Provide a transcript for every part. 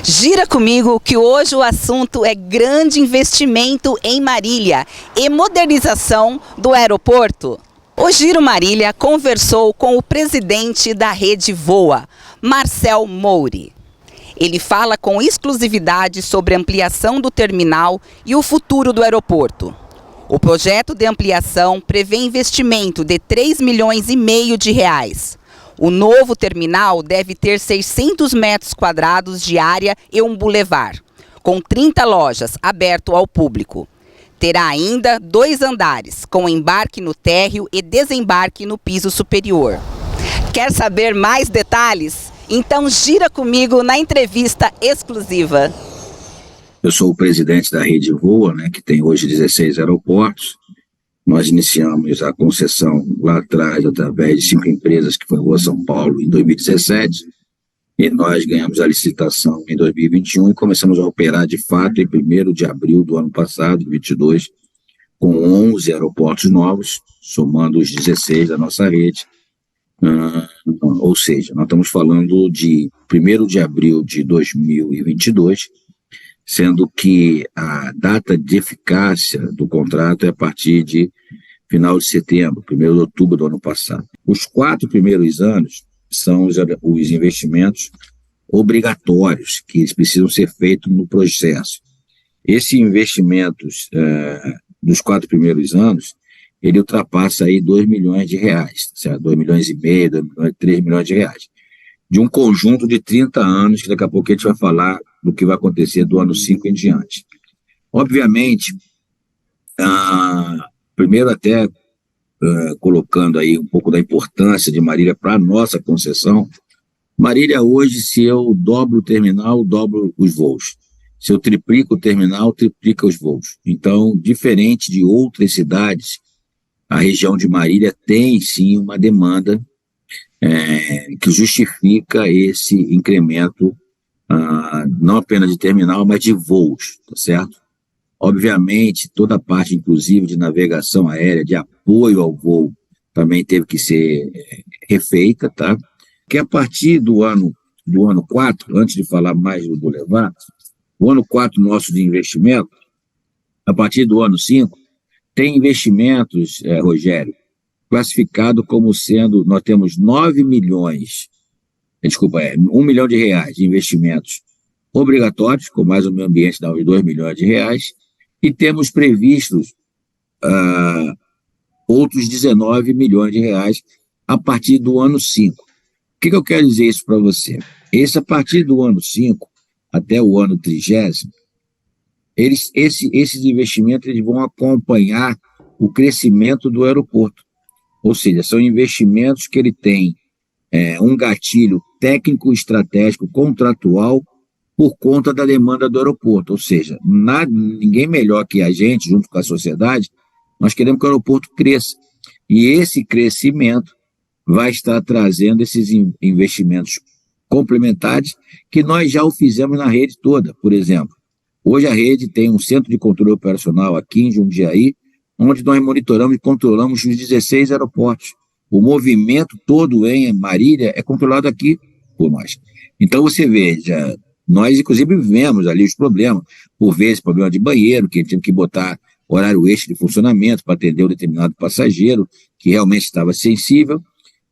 Gira comigo que hoje o assunto é grande investimento em Marília e modernização do aeroporto. O Giro Marília conversou com o presidente da Rede Voa, Marcel Mouri. Ele fala com exclusividade sobre a ampliação do terminal e o futuro do aeroporto. O projeto de ampliação prevê investimento de 3,5 milhões de reais. O novo terminal deve ter 600 metros quadrados de área e um bulevar, com 30 lojas aberto ao público. Terá ainda 2 andares, com embarque no térreo e desembarque no piso superior. Quer saber mais detalhes? Então gira comigo na entrevista exclusiva. Eu sou o presidente da Rede Voa, que tem hoje 16 aeroportos. Nós iniciamos a concessão lá atrás, através de 5 empresas, que foi Voa São Paulo, em 2017. E nós ganhamos a licitação em 2021 e começamos a operar de fato em 1º de abril do ano passado, 2022, com 11 aeroportos novos, somando os 16 da nossa rede. Ou seja, nós estamos falando de 1º de abril de 2022, sendo que a data de eficácia do contrato é a partir de final de setembro, 1º de outubro do ano passado. Os 4 primeiros anos são os investimentos obrigatórios que precisam ser feitos no processo. Esses investimentos dos 4 primeiros anos, ele ultrapassa aí 2 milhões de reais, certo? 2,5 milhões, 3 milhões de reais. De um conjunto de 30 anos, que daqui a pouco a gente vai falar do que vai acontecer do ano 5 em diante. Obviamente, primeiro até colocando aí um pouco da importância de Marília para a nossa concessão. Marília hoje, se eu dobro o terminal, dobro os voos. Se eu triplico o terminal, triplica os voos. Então, diferente de outras cidades, a região de Marília tem sim uma demanda que justifica esse incremento, não apenas de terminal, mas de voos, tá certo? Obviamente, toda a parte, inclusive, de navegação aérea, de apoio ao voo, também teve que ser refeita, tá? Que a partir do ano 4, antes de falar mais do Boulevard, o ano 4 nosso de investimento, a partir do ano 5, tem investimentos, Rogério, classificado como sendo, nós temos 1 milhão de reais de investimentos obrigatórios, com mais o meio ambiente dá uns 2 milhões de reais, e temos previstos outros 19 milhões de reais a partir do ano 5. O que eu quero dizer isso para você? A partir do ano 5 até o ano 30º, esses investimentos eles vão acompanhar o crescimento do aeroporto. Ou seja, são investimentos que ele tem um gatilho técnico, estratégico, contratual, por conta da demanda do aeroporto. Ou seja, ninguém melhor que a gente, junto com a sociedade, nós queremos que o aeroporto cresça. E esse crescimento vai estar trazendo esses investimentos complementares que nós já o fizemos na rede toda. Por exemplo, hoje a rede tem um centro de controle operacional aqui em Jundiaí, onde nós monitoramos e controlamos os 16 aeroportos. O movimento todo em Marília é controlado aqui por nós. Então você veja, nós inclusive vivemos ali os problemas, por vezes problema de banheiro, que a gente teve que botar horário extra de funcionamento para atender um determinado passageiro que realmente estava sensível.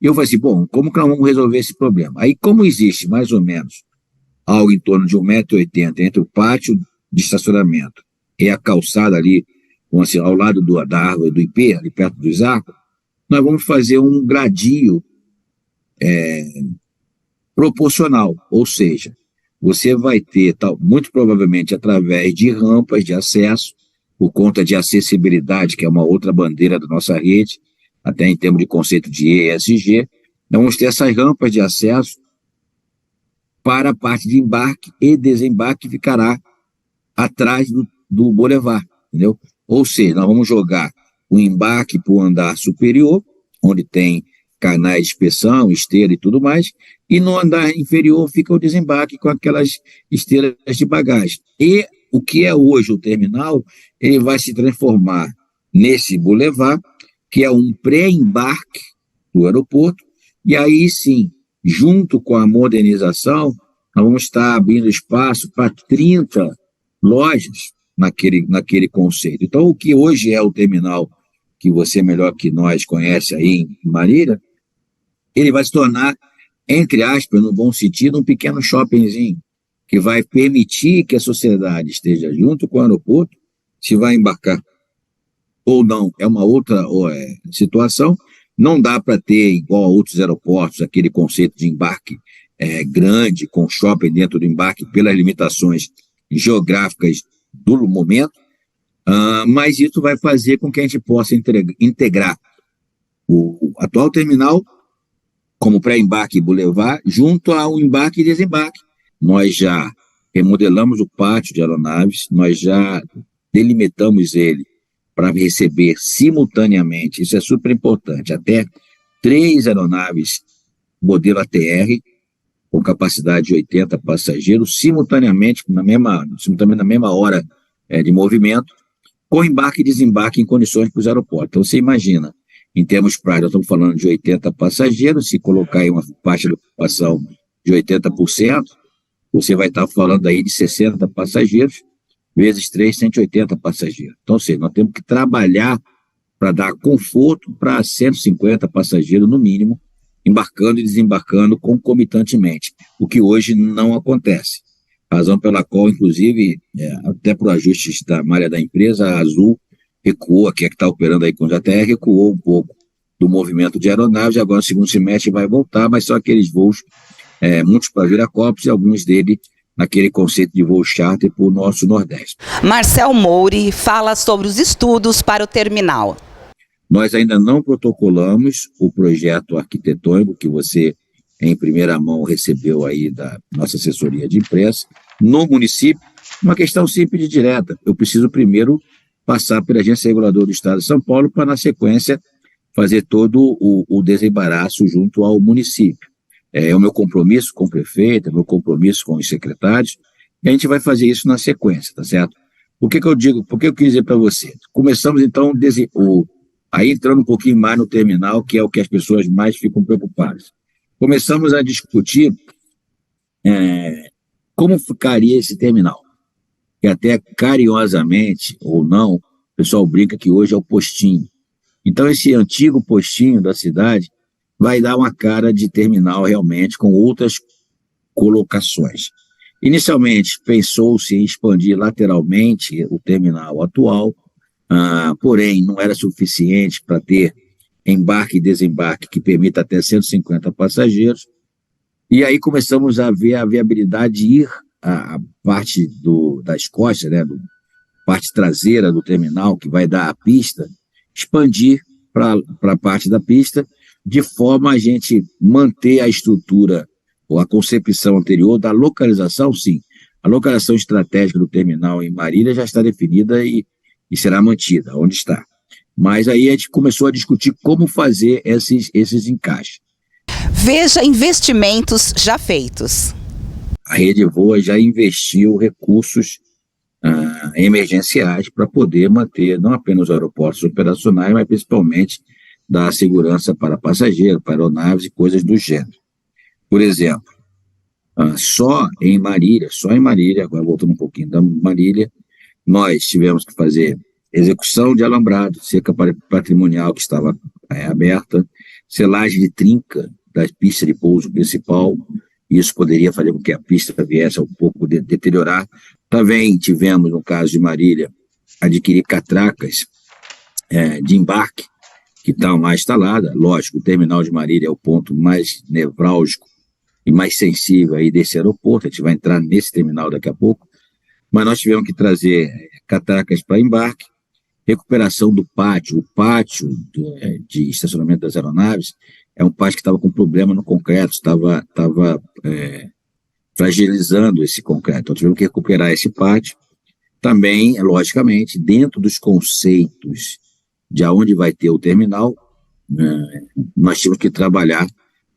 E eu falei assim, bom, como que nós vamos resolver esse problema? Aí como existe mais ou menos algo em torno de 1,80 m entre o pátio de estacionamento e a calçada ali, assim, ao lado da árvore do IP, ali perto dos arcos, nós vamos fazer um gradio proporcional, ou seja, você vai ter, muito provavelmente através de rampas de acesso, por conta de acessibilidade, que é uma outra bandeira da nossa rede, até em termos de conceito de ESG, nós vamos ter essas rampas de acesso para a parte de embarque e desembarque que ficará atrás do Boulevard, entendeu? Ou seja, nós vamos jogar o embarque para o andar superior, onde tem canais de inspeção, esteira e tudo mais, e no andar inferior fica o desembarque com aquelas esteiras de bagagem. E o que é hoje o terminal, ele vai se transformar nesse Boulevard, que é um pré-embarque do aeroporto, e aí sim, junto com a modernização, nós vamos estar abrindo espaço para 30 lojas naquele conceito. Então, o que hoje é o terminal, que você melhor que nós conhece aí em Marília, ele vai se tornar, entre aspas, no bom sentido, um pequeno shoppingzinho, que vai permitir que a sociedade esteja junto com o aeroporto, se vai embarcar ou não, é uma outra situação. Não dá para ter, igual a outros aeroportos, aquele conceito de embarque grande, com shopping dentro do embarque, pelas limitações geográficas do momento, mas isso vai fazer com que a gente possa integrar o atual terminal como pré-embarque e boulevard, junto ao embarque e desembarque. Nós já remodelamos o pátio de aeronaves, nós já delimitamos ele para receber simultaneamente, isso é super importante, até 3 aeronaves modelo ATR, com capacidade de 80 passageiros, simultaneamente na mesma hora de movimento, com embarque e desembarque em condições para os aeroportos. Então você imagina, em termos práticos, nós estamos falando de 80 passageiros, se colocar aí uma faixa de ocupação de 80%, você vai estar falando aí de 60 passageiros, vezes 3, 180 passageiros. Então, ou seja, nós temos que trabalhar para dar conforto para 150 passageiros, no mínimo, embarcando e desembarcando concomitantemente, o que hoje não acontece. Razão pela qual, inclusive, até por ajustes da malha da empresa, a Azul recuou, que é que está operando aí com o JTR, recuou um pouco do movimento de aeronaves, e agora no segundo semestre vai voltar, mas são aqueles voos, muitos para Viracopos e alguns deles naquele conceito de voo charter para o nosso Nordeste. Marcel Mouri fala sobre os estudos para o terminal. Nós ainda não protocolamos o projeto arquitetônico que você, em primeira mão, recebeu aí da nossa assessoria de imprensa. No município, uma questão simples e direta. Eu preciso primeiro passar pela Agência Reguladora do Estado de São Paulo para, na sequência, fazer todo o desembaraço junto ao município. É o meu compromisso com o prefeito, é o meu compromisso com os secretários, e a gente vai fazer isso na sequência, tá certo? Por que eu digo, por que eu quis dizer para você? Começamos, então, aí entrando um pouquinho mais no terminal, que é o que as pessoas mais ficam preocupadas. Começamos a discutir como ficaria esse terminal, que até carinhosamente, ou não, o pessoal brinca que hoje é o postinho. Então, esse antigo postinho da cidade vai dar uma cara de terminal realmente com outras colocações. Inicialmente, pensou-se em expandir lateralmente o terminal atual, porém não era suficiente para ter embarque e desembarque que permita até 150 passageiros, e aí começamos a ver a viabilidade de ir a parte das costas, né, parte traseira do terminal, que vai dar a pista, expandir para a parte da pista, de forma a gente manter a estrutura ou a concepção anterior da localização, sim. A localização estratégica do terminal em Marília já está definida e será mantida, onde está. Mas aí a gente começou a discutir como fazer esses encaixes. Veja investimentos já feitos. A Rede Voa já investiu recursos emergenciais para poder manter não apenas os aeroportos operacionais, mas principalmente da segurança para passageiros, para aeronaves e coisas do gênero. Por exemplo, só em Marília, agora voltando um pouquinho da Marília, nós tivemos que fazer execução de alambrado, cerca patrimonial que estava aberta, selagem de trinca das pistas de pouso principal, isso poderia fazer com que a pista viesse um pouco deteriorar. Também tivemos, no caso de Marília, adquirir catracas de embarque, que estão lá instaladas. Lógico, o terminal de Marília é o ponto mais nevrálgico e mais sensível aí desse aeroporto, a gente vai entrar nesse terminal daqui a pouco, mas nós tivemos que trazer catracas para embarque, recuperação do pátio. O pátio de estacionamento das aeronaves é um pátio que estava com problema no concreto, estava fragilizando esse concreto, então tivemos que recuperar esse pátio. Também, logicamente, dentro dos conceitos de aonde vai ter o terminal, nós tínhamos que trabalhar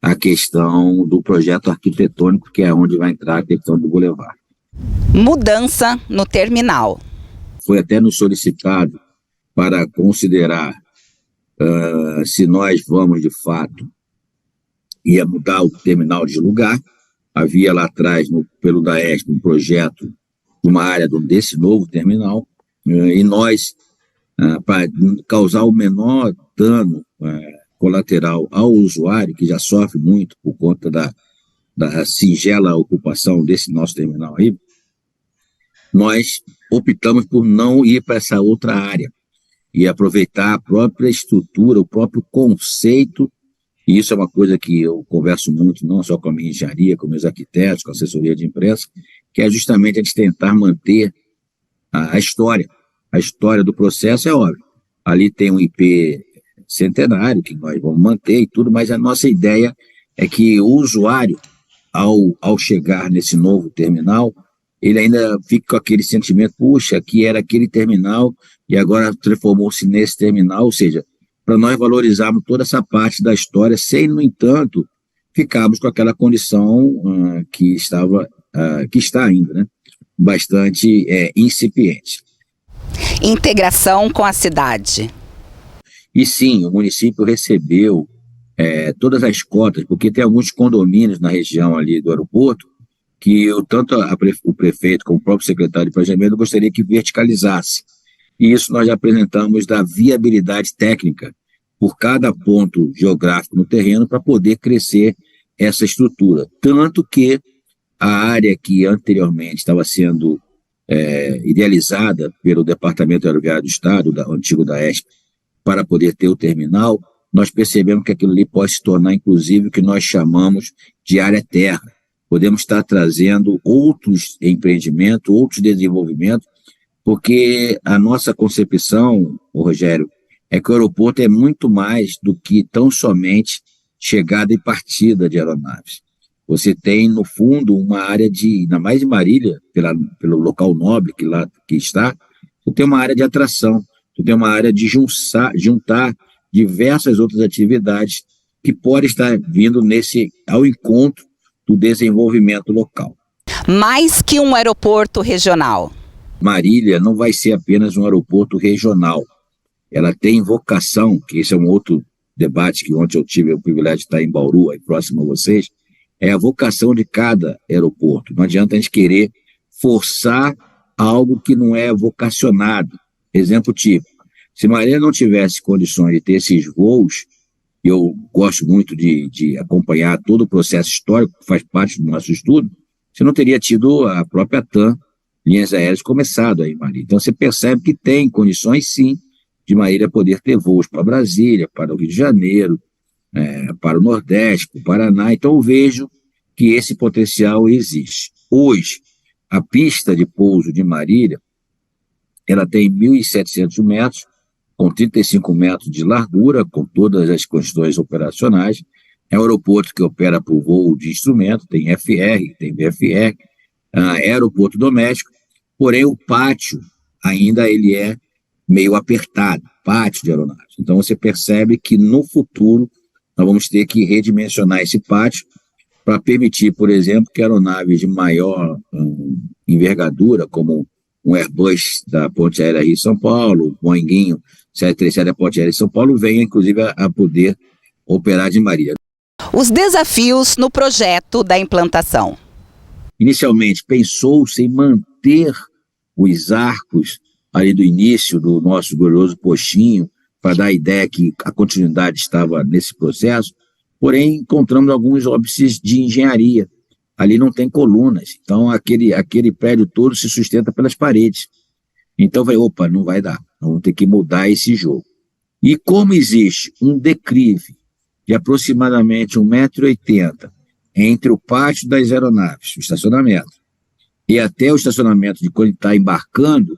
a questão do projeto arquitetônico, que é onde vai entrar a questão do boulevard. Mudança no terminal. Foi até nos solicitado para considerar se nós vamos, de fato, ia mudar o terminal de lugar, havia lá atrás, pelo DAESP, um projeto de uma área desse novo terminal, e nós, para causar o menor dano colateral ao usuário, que já sofre muito por conta da singela ocupação desse nosso terminal aí, nós optamos por não ir para essa outra área e aproveitar a própria estrutura, o próprio conceito, e isso é uma coisa que eu converso muito, não só com a minha engenharia, com meus arquitetos, com a assessoria de imprensa, que é justamente a gente tentar manter a história. A história do processo é óbvio. Ali tem um IP centenário que nós vamos manter e tudo, mas a nossa ideia é que o usuário, ao chegar nesse novo terminal, ele ainda fica com aquele sentimento, puxa, aqui era aquele terminal e agora transformou-se nesse terminal, ou seja, para nós valorizarmos toda essa parte da história, sem, no entanto, ficarmos com aquela condição que está ainda, né? Bastante incipiente. Integração com a cidade. E sim, o município recebeu todas as cotas, porque tem alguns condomínios na região ali do aeroporto que tanto o prefeito como o próprio secretário de planejamento gostaria que verticalizasse. E isso nós já apresentamos da viabilidade técnica por cada ponto geográfico no terreno para poder crescer essa estrutura. Tanto que a área que anteriormente estava sendo idealizada pelo Departamento Aeroviário do Estado, antigo DAESP, para poder ter o terminal, nós percebemos que aquilo ali pode se tornar, inclusive, o que nós chamamos de área terra. Podemos estar trazendo outros empreendimentos, outros desenvolvimentos, porque a nossa concepção, Rogério, é que o aeroporto é muito mais do que tão somente chegada e partida de aeronaves. Você tem, no fundo, uma área ainda mais de Marília, pelo local nobre que está, você tem uma área de atração, você tem uma área de juntar diversas outras atividades que podem estar vindo ao encontro do desenvolvimento local. Mais que um aeroporto regional. Marília não vai ser apenas um aeroporto regional. Ela tem vocação, que esse é um outro debate que ontem eu tive o privilégio de estar em Bauru, aí próximo a vocês, é a vocação de cada aeroporto. Não adianta a gente querer forçar algo que não é vocacionado. Exemplo típico, se Marília não tivesse condições de ter esses voos, eu gosto muito de acompanhar todo o processo histórico que faz parte do nosso estudo, você não teria tido a própria TAM, linhas aéreas, começado aí em Marília. Então você percebe que tem condições, sim, de Marília poder ter voos para Brasília, para o Rio de Janeiro, para o Nordeste, para o Paraná. Então eu vejo que esse potencial existe. Hoje, a pista de pouso de Marília, ela tem 1.700 metros, com 35 metros de largura, com todas as questões operacionais. É um aeroporto que opera por voo de instrumento, tem FR, tem VFR, é aeroporto doméstico, porém o pátio ainda ele é meio apertado, pátio de aeronaves. Então você percebe que no futuro nós vamos ter que redimensionar esse pátio para permitir, por exemplo, que aeronaves de maior envergadura, como um Airbus da Ponte Aérea Rio-São Paulo, o Boeinguinho 737 da Ponte Aérea São Paulo, venha inclusive a poder operar de Marília. Os desafios no projeto da implantação. Inicialmente, pensou-se em manter os arcos ali do início do nosso glorioso Pochinho, para dar a ideia que a continuidade estava nesse processo, porém encontramos alguns óbices de engenharia. Ali não tem colunas, então aquele prédio todo se sustenta pelas paredes. Então não vai dar, vamos ter que mudar esse jogo. E como existe um declive de aproximadamente 1,80 m entre o pátio das aeronaves, o estacionamento, e até o estacionamento de quando está embarcando,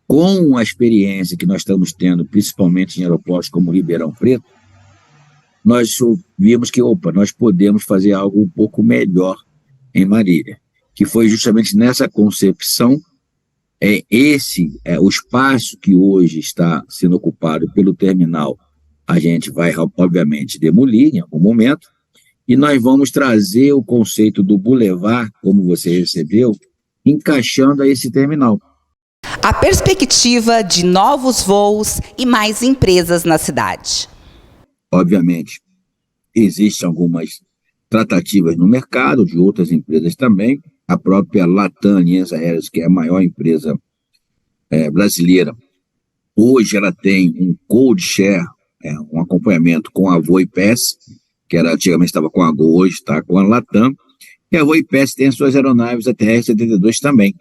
com a experiência que nós estamos tendo, principalmente em aeroportos como Ribeirão Preto, nós vimos que, nós podemos fazer algo um pouco melhor em Marília, que foi justamente nessa concepção, o espaço que hoje está sendo ocupado pelo terminal, a gente vai, obviamente, demolir em algum momento, e nós vamos trazer o conceito do boulevard, como você recebeu, encaixando a esse terminal. A perspectiva de novos voos e mais empresas na cidade. Obviamente, existem algumas tratativas no mercado, de outras empresas também. A própria Latam Linhas Aéreas, que é a maior empresa brasileira, hoje ela tem um code share, um acompanhamento com a Voipes, que antigamente estava com a Gol, hoje está com a Latam, e a Voipes tem as suas aeronaves ATR-72 também.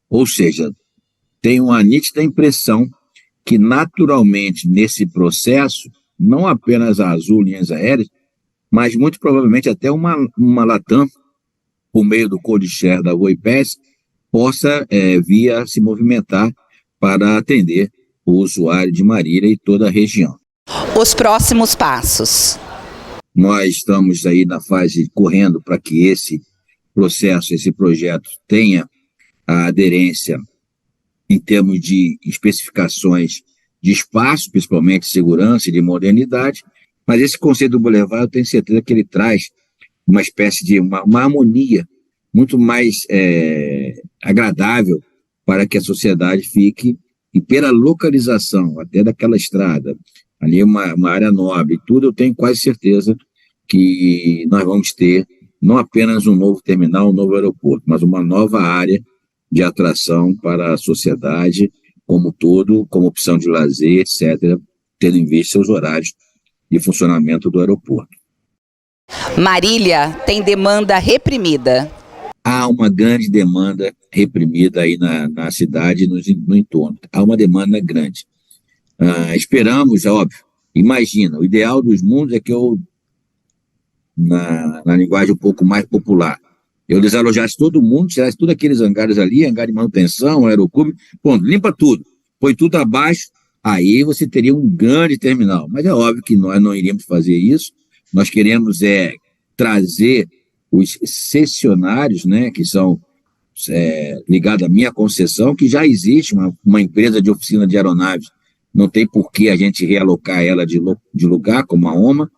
Ou seja, tem uma nítida impressão que naturalmente nesse processo, não apenas a Azul Linhas Aéreas, mas muito provavelmente até uma Latam, por meio do code share da Voipes, possa vir a se movimentar para atender o usuário de Marília e toda a região. Os próximos passos. Nós estamos aí na fase correndo para que esse processo, esse projeto tenha a aderência em termos de especificações de espaço, principalmente de segurança e de modernidade, mas esse conceito do Boulevard eu tenho certeza que ele traz uma espécie de uma harmonia muito mais agradável para que a sociedade fique, e pela localização até daquela estrada, ali uma área nobre, tudo, eu tenho quase certeza que nós vamos ter não apenas um novo terminal, um novo aeroporto, mas uma nova área de atração para a sociedade como todo, como opção de lazer, etc., tendo em vista seus horários de funcionamento do aeroporto. Marília tem demanda reprimida. Há uma grande demanda reprimida aí na cidade e no entorno. Há uma demanda grande. Esperamos, é óbvio, imagina, o ideal dos mundos é que na linguagem um pouco mais popular, eu desalojasse todo mundo, tirasse todos aqueles hangares ali, hangar de manutenção, aeroclube, ponto, limpa tudo, põe tudo abaixo, aí você teria um grande terminal. Mas é óbvio que nós não iríamos fazer isso, nós queremos trazer os cessionários, né, que são ligados à minha concessão, que já existe uma empresa de oficina de aeronaves, não tem por que a gente realocar ela de lugar, como a OMA,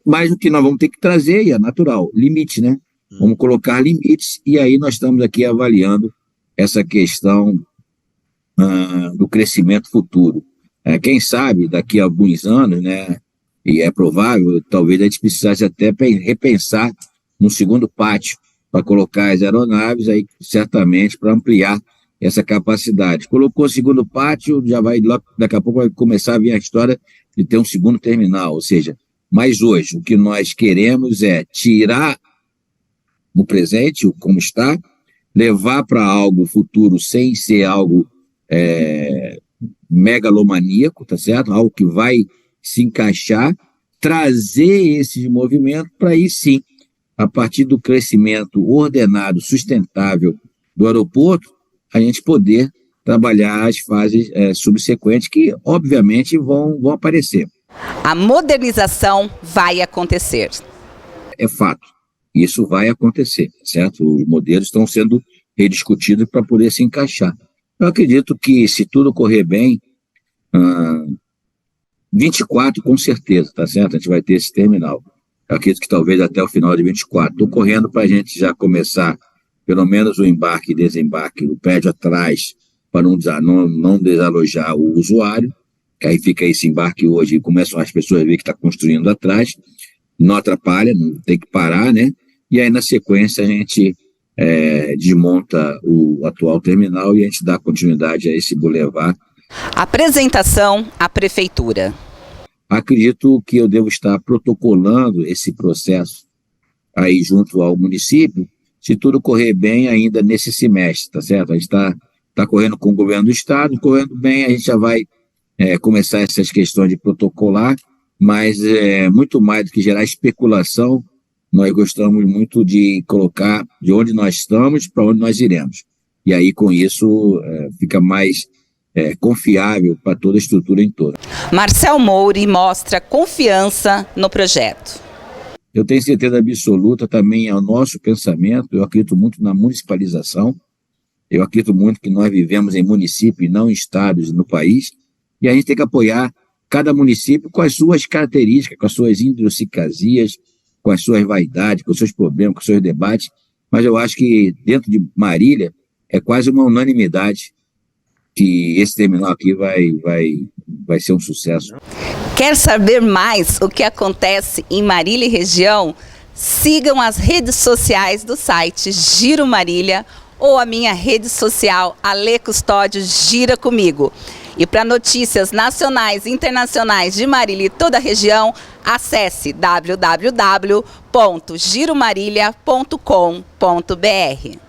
mas o que nós vamos ter que trazer, e é natural, limite, né? Vamos colocar limites, e aí nós estamos aqui avaliando essa questão do crescimento futuro. Quem sabe, daqui a alguns anos, né, e é provável, talvez a gente precisasse até repensar um segundo pátio para colocar as aeronaves, aí certamente para ampliar essa capacidade. Colocou o segundo pátio, já vai, daqui a pouco vai começar a vir a história de ter um segundo terminal, ou seja, mas hoje o que nós queremos é tirar no presente, como está, levar para algo futuro sem ser algo megalomaníaco, tá certo? Algo que vai se encaixar, trazer esse movimento para aí sim, a partir do crescimento ordenado, sustentável do aeroporto, a gente poder trabalhar as fases subsequentes que, obviamente, vão aparecer. A modernização vai acontecer. É fato. Isso vai acontecer, certo? Os modelos estão sendo rediscutidos para poder se encaixar. Eu acredito que, se tudo correr bem, 24 com certeza, tá certo? A gente vai ter esse terminal. Eu acredito que talvez até o final de 24. Estou correndo para a gente já começar, pelo menos o embarque e desembarque, o prédio atrás, para não desalojar o usuário, que aí fica esse embarque hoje e começam as pessoas a ver que está construindo atrás, não atrapalha, não tem que parar, né? E aí na sequência a gente desmonta o atual terminal e a gente dá continuidade a esse bulevar. Apresentação à Prefeitura. Acredito que eu devo estar protocolando esse processo aí junto ao município, se tudo correr bem ainda nesse semestre, tá certo? A gente está correndo com o governo do estado, correndo bem, a gente já vai começar essas questões de protocolar, mas muito mais do que gerar especulação, nós gostamos muito de colocar de onde nós estamos para onde nós iremos. E aí, com isso, fica mais confiável para toda a estrutura em torno. Marcel Mouri mostra confiança no projeto. Eu tenho certeza absoluta, também é o nosso pensamento, eu acredito muito na municipalização, eu acredito muito que nós vivemos em município e não em estados no país, e a gente tem que apoiar cada município com as suas características, com as suas idiosincrasias, com as suas vaidades, com os seus problemas, com os seus debates, mas eu acho que dentro de Marília é quase uma unanimidade que esse terminal aqui vai ser um sucesso. Quer saber mais o que acontece em Marília e região? Sigam as redes sociais do site Giro Marília ou a minha rede social Ale Custódio Gira Comigo. E para notícias nacionais e internacionais de Marília e toda a região, acesse www.giromarília.com.br.